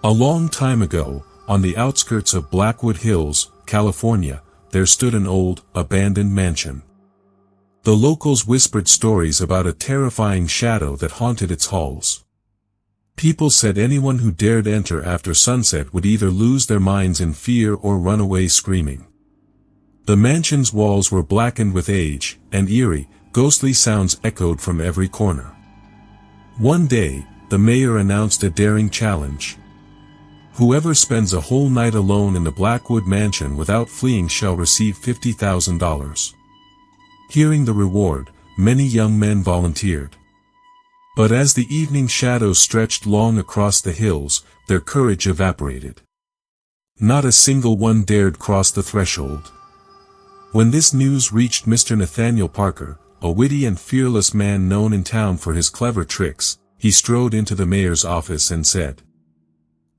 A long time ago, on the outskirts of Blackwood Hills, California, there stood an old, abandoned mansion. The locals whispered stories about a terrifying shadow that haunted its halls. People said anyone who dared enter after sunset would either lose their minds in fear or run away screaming. The mansion's walls were blackened with age, and eerie, ghostly sounds echoed from every corner. One day, the mayor announced a daring challenge. Whoever spends a whole night alone in the Blackwood Mansion without fleeing shall receive $50,000. Hearing the reward, many young men volunteered. But as the evening shadows stretched long across the hills, their courage evaporated. Not a single one dared cross the threshold. When this news reached Mr. Nathaniel Parker, a witty and fearless man known in town for his clever tricks, he strode into the mayor's office and said,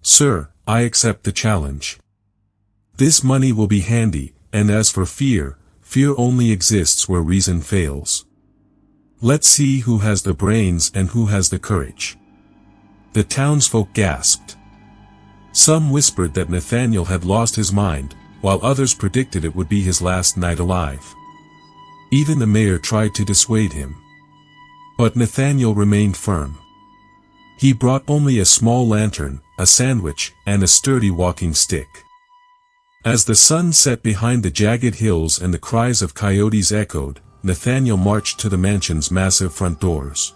"Sir, I accept the challenge. This money will be handy, and as for fear, fear only exists where reason fails. Let's see who has the brains and who has the courage." The townsfolk gasped. Some whispered that Nathaniel had lost his mind, while others predicted it would be his last night alive. Even the mayor tried to dissuade him. But Nathaniel remained firm. He brought only a small lantern, a sandwich, and a sturdy walking stick. As the sun set behind the jagged hills and the cries of coyotes echoed, Nathaniel marched to the mansion's massive front doors.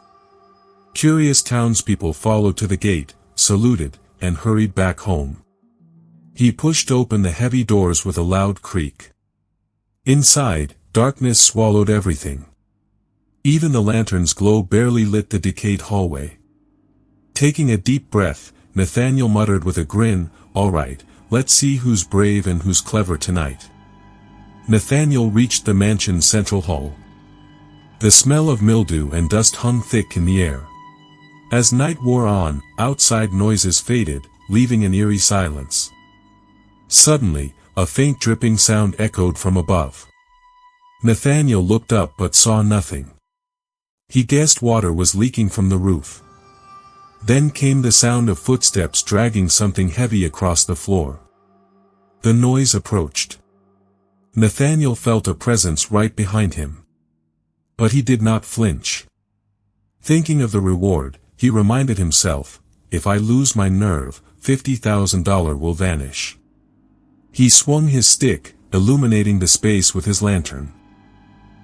Curious townspeople followed to the gate, saluted, and hurried back home. He pushed open the heavy doors with a loud creak. Inside, darkness swallowed everything. Even the lantern's glow barely lit the decayed hallway. Taking a deep breath, Nathaniel muttered with a grin, "All right, let's see who's brave and who's clever tonight." Nathaniel reached the mansion's central hall. The smell of mildew and dust hung thick in the air. As night wore on, outside noises faded, leaving an eerie silence. Suddenly, a faint dripping sound echoed from above. Nathaniel looked up but saw nothing. He guessed water was leaking from the roof. Then came the sound of footsteps dragging something heavy across the floor. The noise approached. Nathaniel felt a presence right behind him. But he did not flinch. Thinking of the reward, he reminded himself, "If I lose my nerve, $50,000 will vanish." He swung his stick, illuminating the space with his lantern.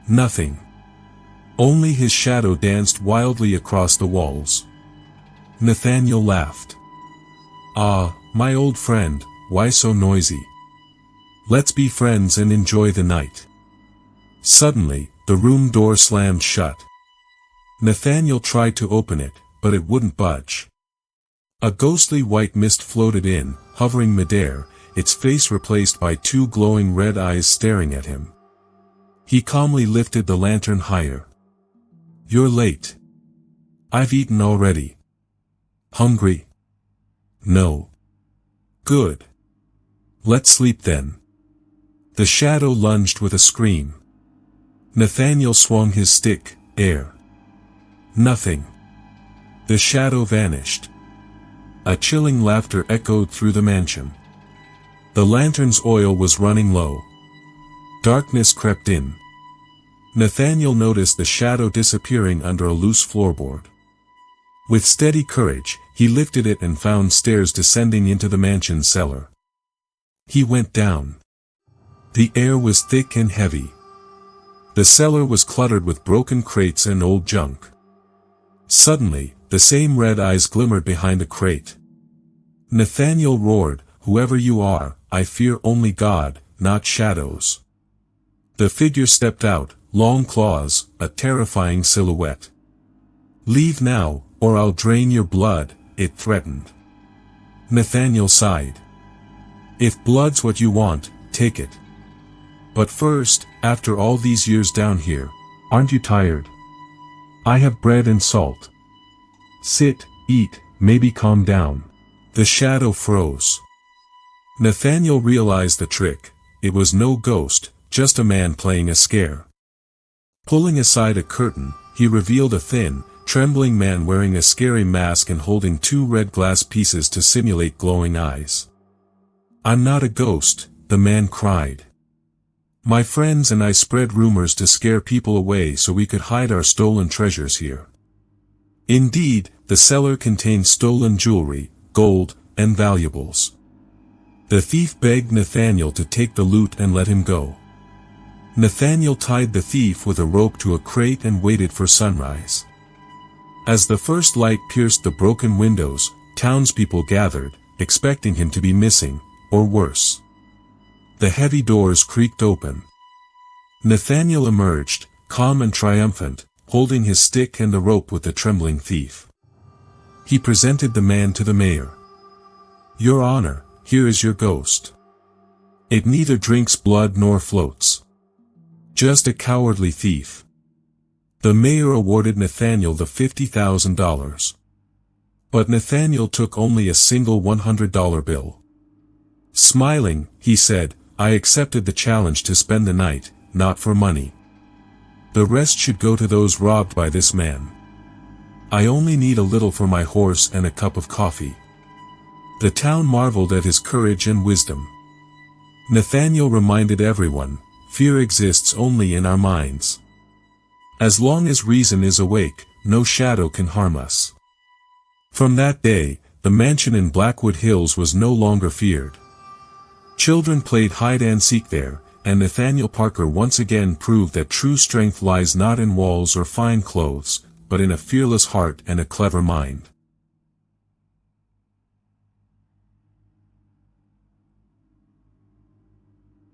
Nothing. Only his shadow danced wildly across the walls. Nathaniel laughed. "Ah, my old friend, why so noisy? Let's be friends and enjoy the night." Suddenly, the room door slammed shut. Nathaniel tried to open it, but it wouldn't budge. A ghostly white mist floated in, hovering midair, its face replaced by two glowing red eyes staring at him. He calmly lifted the lantern higher. "You're late. I've eaten already. Hungry? No. Good. Let's sleep then." The shadow lunged with a scream. Nathaniel swung his stick, air. Nothing. The shadow vanished. A chilling laughter echoed through the mansion. The lantern's oil was running low. Darkness crept in. Nathaniel noticed the shadow disappearing under a loose floorboard. With steady courage, he lifted it and found stairs descending into the mansion's cellar. He went down. The air was thick and heavy. The cellar was cluttered with broken crates and old junk. Suddenly, the same red eyes glimmered behind a crate. Nathaniel roared, "Whoever you are, I fear only God, not shadows." The figure stepped out, long claws, a terrifying silhouette. "Leave now, or I'll drain your blood," it threatened. Nathaniel sighed. "If blood's what you want, take it. But first, after all these years down here, aren't you tired? I have bread and salt. Sit, eat, maybe calm down." The shadow froze. Nathaniel realized the trick. It was no ghost, just a man playing a scare. Pulling aside a curtain, he revealed a thin, trembling man wearing a scary mask and holding two red glass pieces to simulate glowing eyes. "I'm not a ghost," the man cried. "My friends and I spread rumors to scare people away so we could hide our stolen treasures here." Indeed, the cellar contained stolen jewelry, gold, and valuables. The thief begged Nathaniel to take the loot and let him go. Nathaniel tied the thief with a rope to a crate and waited for sunrise. As the first light pierced the broken windows, townspeople gathered, expecting him to be missing, or worse. The heavy doors creaked open. Nathaniel emerged, calm and triumphant, holding his stick and the rope with the trembling thief. He presented the man to the mayor. "Your Honor, here is your ghost. It neither drinks blood nor floats. Just a cowardly thief." The mayor awarded Nathaniel the $50,000. But Nathaniel took only a single $100 bill. Smiling, he said, "I accepted the challenge to spend the night, not for money. The rest should go to those robbed by this man. I only need a little for my horse and a cup of coffee." The town marveled at his courage and wisdom. Nathaniel reminded everyone, fear exists only in our minds. As long as reason is awake, no shadow can harm us. From that day, the mansion in Blackwood Hills was no longer feared. Children played hide-and-seek there, and Nathaniel Parker once again proved that true strength lies not in walls or fine clothes, but in a fearless heart and a clever mind.